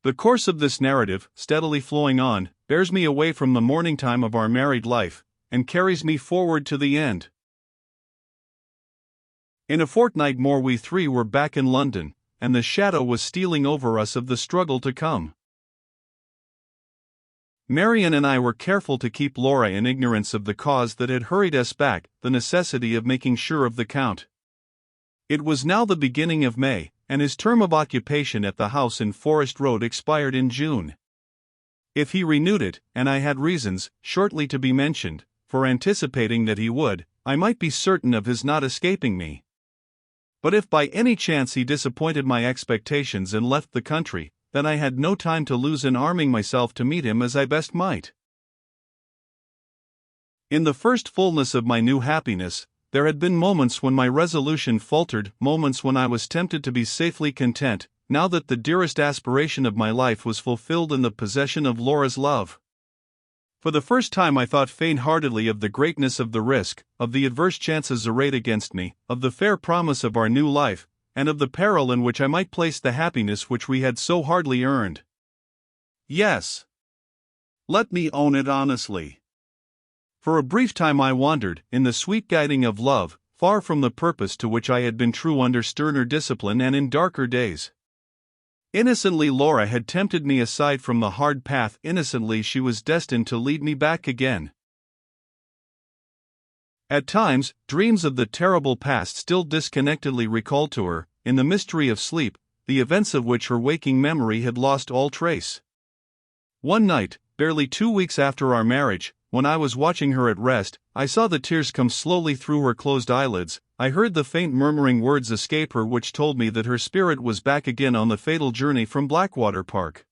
The course of this narrative, steadily flowing on, bears me away from the morning time of our married life, and carries me forward to the end. In a fortnight more we three were back in London, and the shadow was stealing over us of the struggle to come. Marian and I were careful to keep Laura in ignorance of the cause that had hurried us back, the necessity of making sure of the Count. It was now the beginning of May, and his term of occupation at the house in Forest Road expired in June. If he renewed it, and I had reasons, shortly to be mentioned, for anticipating that he would, I might be certain of his not escaping me. But if by any chance he disappointed my expectations and left the country, then I had no time to lose in arming myself to meet him as I best might. In the first fullness of my new happiness, there had been moments when my resolution faltered, moments when I was tempted to be safely content, now that the dearest aspiration of my life was fulfilled in the possession of Laura's love. For the first time I thought faint-heartedly of the greatness of the risk, of the adverse chances arrayed against me, of the fair promise of our new life, and of the peril in which I might place the happiness which we had so hardly earned. Yes. Let me own it honestly. For a brief time I wandered, in the sweet guiding of love, far from the purpose to which I had been true under sterner discipline and in darker days. Innocently Laura had tempted me aside from the hard path, innocently she was destined to lead me back again. At times, dreams of the terrible past still disconnectedly recalled to her, in the mystery of sleep, the events of which her waking memory had lost all trace. One night, barely 2 weeks after our marriage, when I was watching her at rest, I saw the tears come slowly through her closed eyelids. I heard the faint murmuring words escape her which told me that her spirit was back again on the fatal journey from Blackwater Park.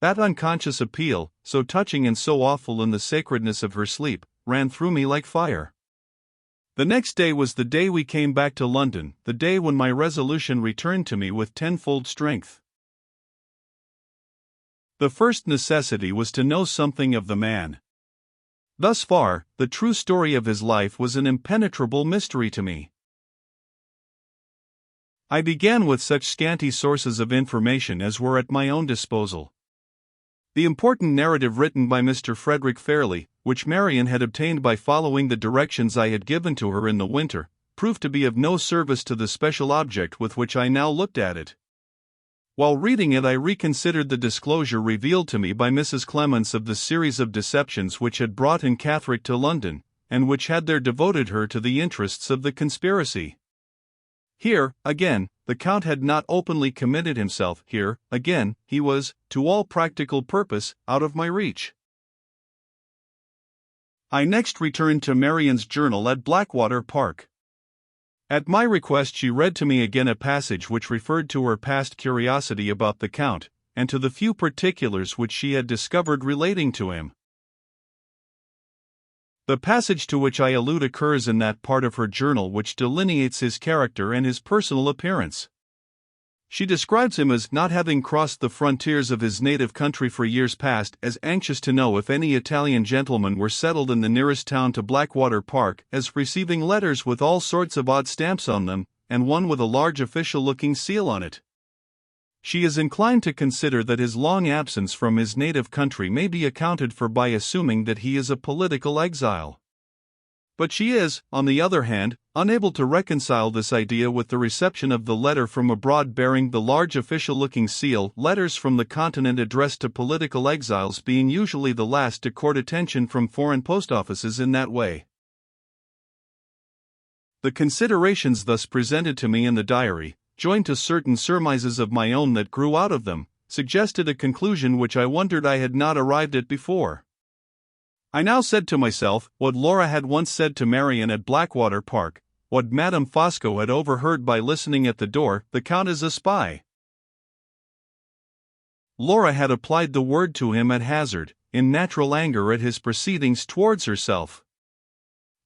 That unconscious appeal, so touching and so awful in the sacredness of her sleep, ran through me like fire. The next day was the day we came back to London, the day when my resolution returned to me with tenfold strength. The first necessity was to know something of the man. Thus far, the true story of his life was an impenetrable mystery to me. I began with such scanty sources of information as were at my own disposal. The important narrative written by Mr. Frederick Fairley, which Marian had obtained by following the directions I had given to her in the winter, proved to be of no service to the special object with which I now looked at it. While reading it I reconsidered the disclosure revealed to me by Mrs. Clements of the series of deceptions which had brought in Catherine to London, and which had there devoted her to the interests of the conspiracy. Here, again, the Count had not openly committed himself. Here, again, he was, to all practical purpose, out of my reach. I next returned to Marian's journal at Blackwater Park. At my request she read to me again a passage which referred to her past curiosity about the Count, and to the few particulars which she had discovered relating to him. The passage to which I allude occurs in that part of her journal which delineates his character and his personal appearance. She describes him as not having crossed the frontiers of his native country for years past, as anxious to know if any Italian gentlemen were settled in the nearest town to Blackwater Park, as receiving letters with all sorts of odd stamps on them, and one with a large official-looking seal on it. She is inclined to consider that his long absence from his native country may be accounted for by assuming that he is a political exile. But she is, on the other hand, unable to reconcile this idea with the reception of the letter from abroad bearing the large official-looking seal, letters from the continent addressed to political exiles being usually the last to court attention from foreign post offices in that way. The considerations thus presented to me in the diary, joined to certain surmises of my own that grew out of them, suggested a conclusion which I wondered I had not arrived at before. I now said to myself, what Laura had once said to Marian at Blackwater Park, what Madame Fosco had overheard by listening at the door, the Count is a spy. Laura had applied the word to him at hazard, in natural anger at his proceedings towards herself.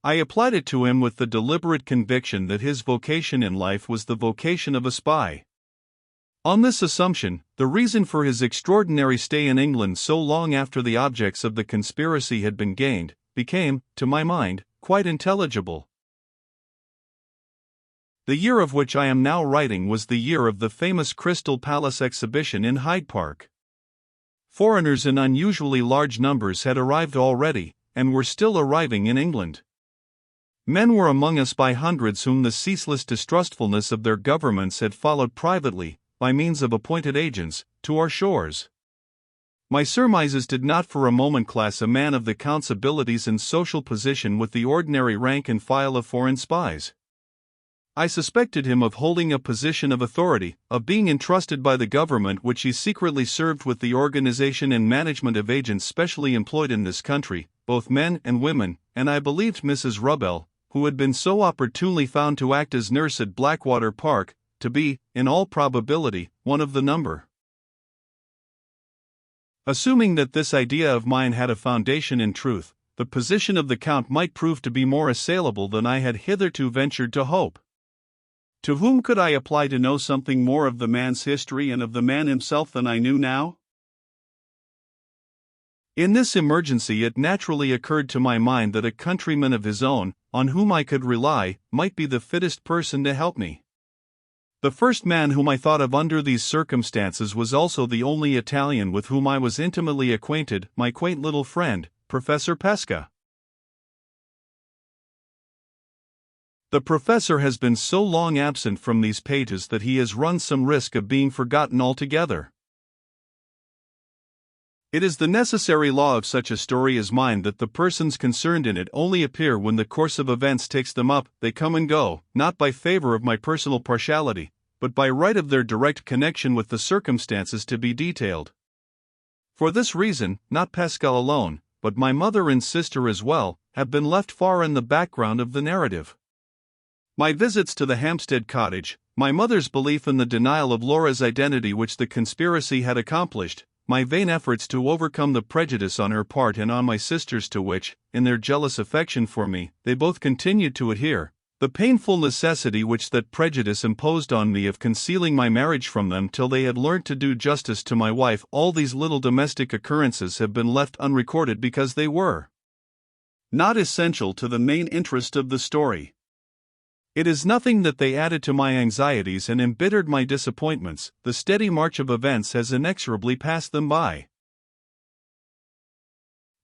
I applied it to him with the deliberate conviction that his vocation in life was the vocation of a spy. On this assumption, the reason for his extraordinary stay in England so long after the objects of the conspiracy had been gained, became, to my mind, quite intelligible. The year of which I am now writing was the year of the famous Crystal Palace exhibition in Hyde Park. Foreigners in unusually large numbers had arrived already, and were still arriving in England. Men were among us by hundreds whom the ceaseless distrustfulness of their governments had followed privately, by means of appointed agents, to our shores. My surmises did not for a moment class a man of the Count's abilities and social position with the ordinary rank and file of foreign spies. I suspected him of holding a position of authority, of being entrusted by the government which he secretly served with the organization and management of agents specially employed in this country, both men and women, and I believed Mrs. Rubbell, who had been so opportunely found to act as nurse at Blackwater Park, to be, in all probability, one of the number. Assuming that this idea of mine had a foundation in truth, the position of the Count might prove to be more assailable than I had hitherto ventured to hope. To whom could I apply to know something more of the man's history and of the man himself than I knew now? In this emergency it naturally occurred to my mind that a countryman of his own, on whom I could rely, might be the fittest person to help me. The first man whom I thought of under these circumstances was also the only Italian with whom I was intimately acquainted, my quaint little friend, Professor Pesca. The professor has been so long absent from these pages that he has run some risk of being forgotten altogether. It is the necessary law of such a story as mine that the persons concerned in it only appear when the course of events takes them up. They come and go, not by favor of my personal partiality, but by right of their direct connection with the circumstances to be detailed. For this reason, not Pesca alone, but my mother and sister as well, have been left far in the background of the narrative. My visits to the Hampstead cottage, my mother's belief in the denial of Laura's identity which the conspiracy had accomplished, my vain efforts to overcome the prejudice on her part and on my sister's to which, in their jealous affection for me, they both continued to adhere, the painful necessity which that prejudice imposed on me of concealing my marriage from them till they had learnt to do justice to my wife, all these little domestic occurrences have been left unrecorded because they were not essential to the main interest of the story. It is nothing that they added to my anxieties and embittered my disappointments. The steady march of events has inexorably passed them by.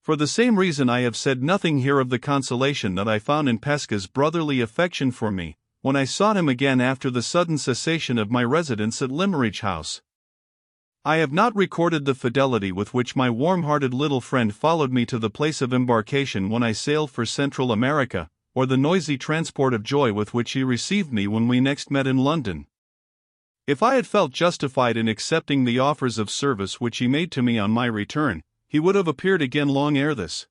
For the same reason I have said nothing here of the consolation that I found in Pesca's brotherly affection for me, when I sought him again after the sudden cessation of my residence at Limmeridge House. I have not recorded the fidelity with which my warm-hearted little friend followed me to the place of embarkation when I sailed for Central America, or the noisy transport of joy with which he received me when we next met in London. If I had felt justified in accepting the offers of service which he made to me on my return, he would have appeared again long ere this.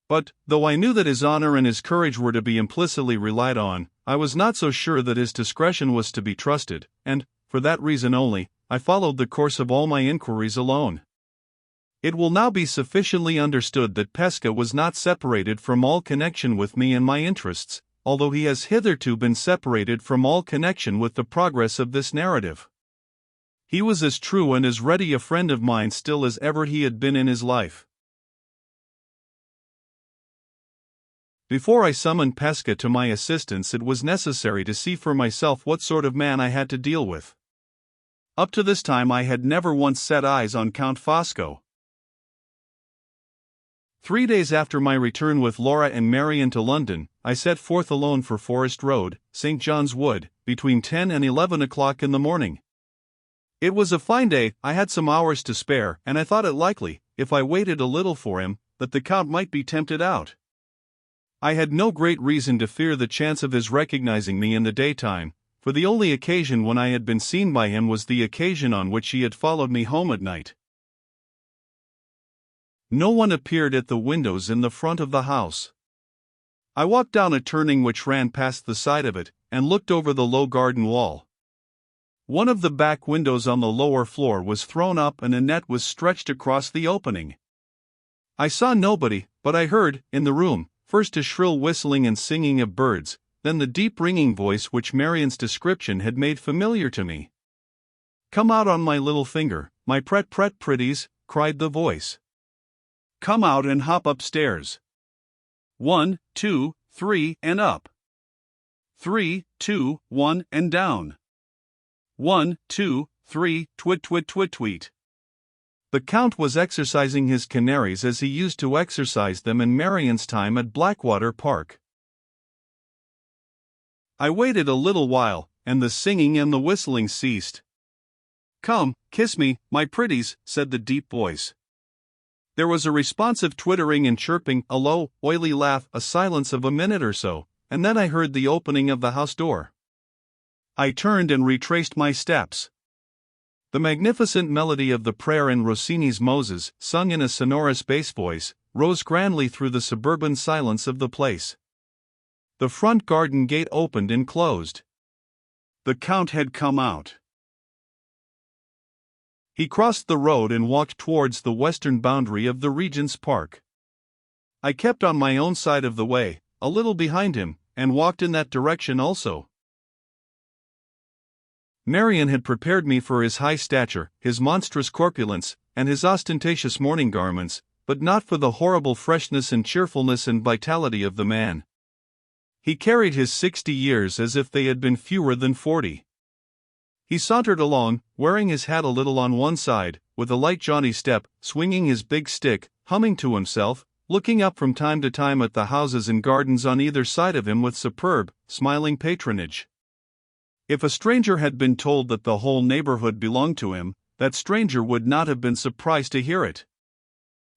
But, though I knew that his honor and his courage were to be implicitly relied on, I was not so sure that his discretion was to be trusted, and, for that reason only, I followed the course of all my inquiries alone. It will now be sufficiently understood that Pesca was not separated from all connection with me and my interests, although he has hitherto been separated from all connection with the progress of this narrative. He was as true and as ready a friend of mine still as ever he had been in his life. Before I summoned Pesca to my assistance, it was necessary to see for myself what sort of man I had to deal with. Up to this time I had never once set eyes on Count Fosco. 3 days after my return with Laura and Marion to London, I set forth alone for Forest Road, St. John's Wood, between 10 and 11 o'clock in the morning. It was a fine day, I had some hours to spare, and I thought it likely, if I waited a little for him, that the Count might be tempted out. I had no great reason to fear the chance of his recognizing me in the daytime, for the only occasion when I had been seen by him was the occasion on which he had followed me home at night. No one appeared at the windows in the front of the house. I walked down a turning which ran past the side of it, and looked over the low garden wall. One of the back windows on the lower floor was thrown up and a net was stretched across the opening. I saw nobody, but I heard, in the room, first a shrill whistling and singing of birds, then the deep ringing voice which Marion's description had made familiar to me. "Come out on my little finger, my pretties," cried the voice. "Come out and hop upstairs. 1, 2, 3, and up. 3, 2, 1, and down. 1, 2, 3, twit twit twit tweet. The Count was exercising his canaries as he used to exercise them in Marion's time at Blackwater Park. I waited a little while, and the singing and the whistling ceased. "Come, kiss me, my pretties," said the deep voice. There was a responsive twittering and chirping, a low, oily laugh, a silence of a minute or so, and then I heard the opening of the house door. I turned and retraced my steps. The magnificent melody of the prayer in Rossini's Moses, sung in a sonorous bass voice, rose grandly through the suburban silence of the place. The front garden gate opened and closed. The Count had come out. He crossed the road and walked towards the western boundary of the Regent's Park. I kept on my own side of the way, a little behind him, and walked in that direction also. Marion had prepared me for his high stature, his monstrous corpulence, and his ostentatious mourning garments, but not for the horrible freshness and cheerfulness and vitality of the man. He carried his 60 years as if they had been fewer than 40. He sauntered along, wearing his hat a little on one side, with a light jaunty step, swinging his big stick, humming to himself, looking up from time to time at the houses and gardens on either side of him with superb, smiling patronage. If a stranger had been told that the whole neighborhood belonged to him, that stranger would not have been surprised to hear it.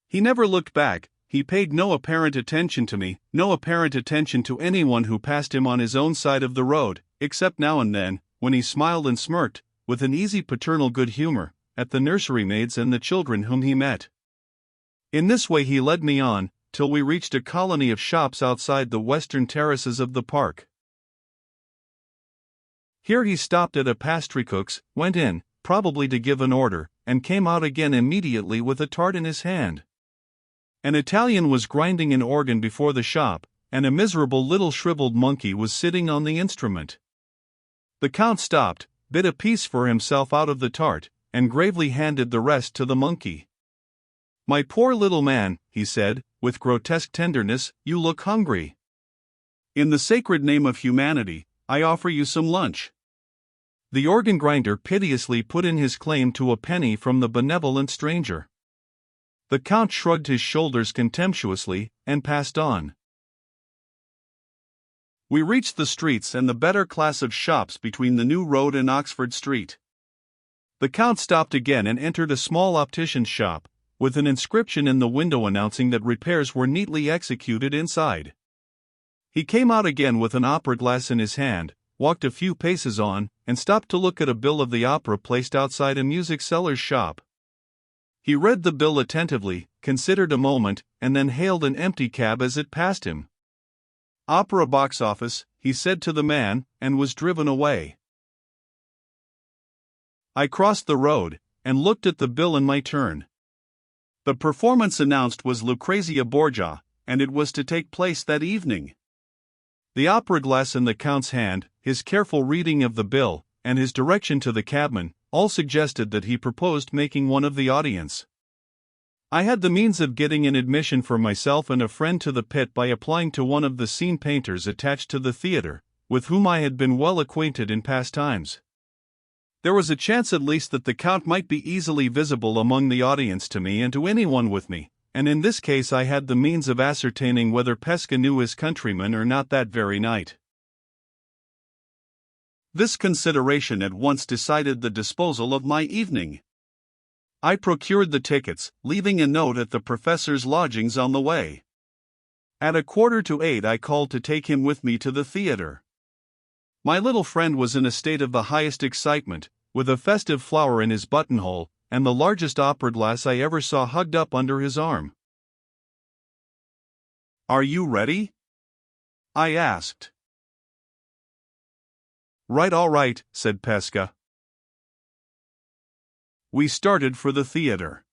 He never looked back. He paid no apparent attention to me, no apparent attention to anyone who passed him on his own side of the road, except now and then, when he smiled and smirked, with an easy paternal good humor, at the nursery maids and the children whom he met. In this way he led me on, till we reached a colony of shops outside the western terraces of the park. Here he stopped at a pastrycook's, went in, probably to give an order, and came out again immediately with a tart in his hand. An Italian was grinding an organ before the shop, and a miserable little shriveled monkey was sitting on the instrument. The Count stopped, bit a piece for himself out of the tart, and gravely handed the rest to the monkey. "My poor little man," he said, with grotesque tenderness, "you look hungry. In the sacred name of humanity, I offer you some lunch." The organ grinder piteously put in his claim to a penny from the benevolent stranger. The Count shrugged his shoulders contemptuously, and passed on. We reached the streets and the better class of shops between the New Road and Oxford Street. The Count stopped again and entered a small optician's shop, with an inscription in the window announcing that repairs were neatly executed inside. He came out again with an opera glass in his hand, walked a few paces on, and stopped to look at a bill of the opera placed outside a music seller's shop. He read the bill attentively, considered a moment, and then hailed an empty cab as it passed him. "Opera box office," he said to the man, and was driven away. I crossed the road, and looked at the bill in my turn. The performance announced was Lucrezia Borgia, and it was to take place that evening. The opera glass in the Count's hand, his careful reading of the bill, and his direction to the cabman, all suggested that he proposed making one of the audience. I had the means of getting an admission for myself and a friend to the pit by applying to one of the scene painters attached to the theatre, with whom I had been well acquainted in past times. There was a chance at least that the Count might be easily visible among the audience to me and to anyone with me, and in this case I had the means of ascertaining whether Pesca knew his countryman or not that very night. This consideration at once decided the disposal of my evening. I procured the tickets, leaving a note at the professor's lodgings on the way. At 7:45 I called to take him with me to the theatre. My little friend was in a state of the highest excitement, with a festive flower in his buttonhole, and the largest opera glass I ever saw hugged up under his arm. "Are you ready?" I asked. "Right, all right," said Pesca. We started for the theatre.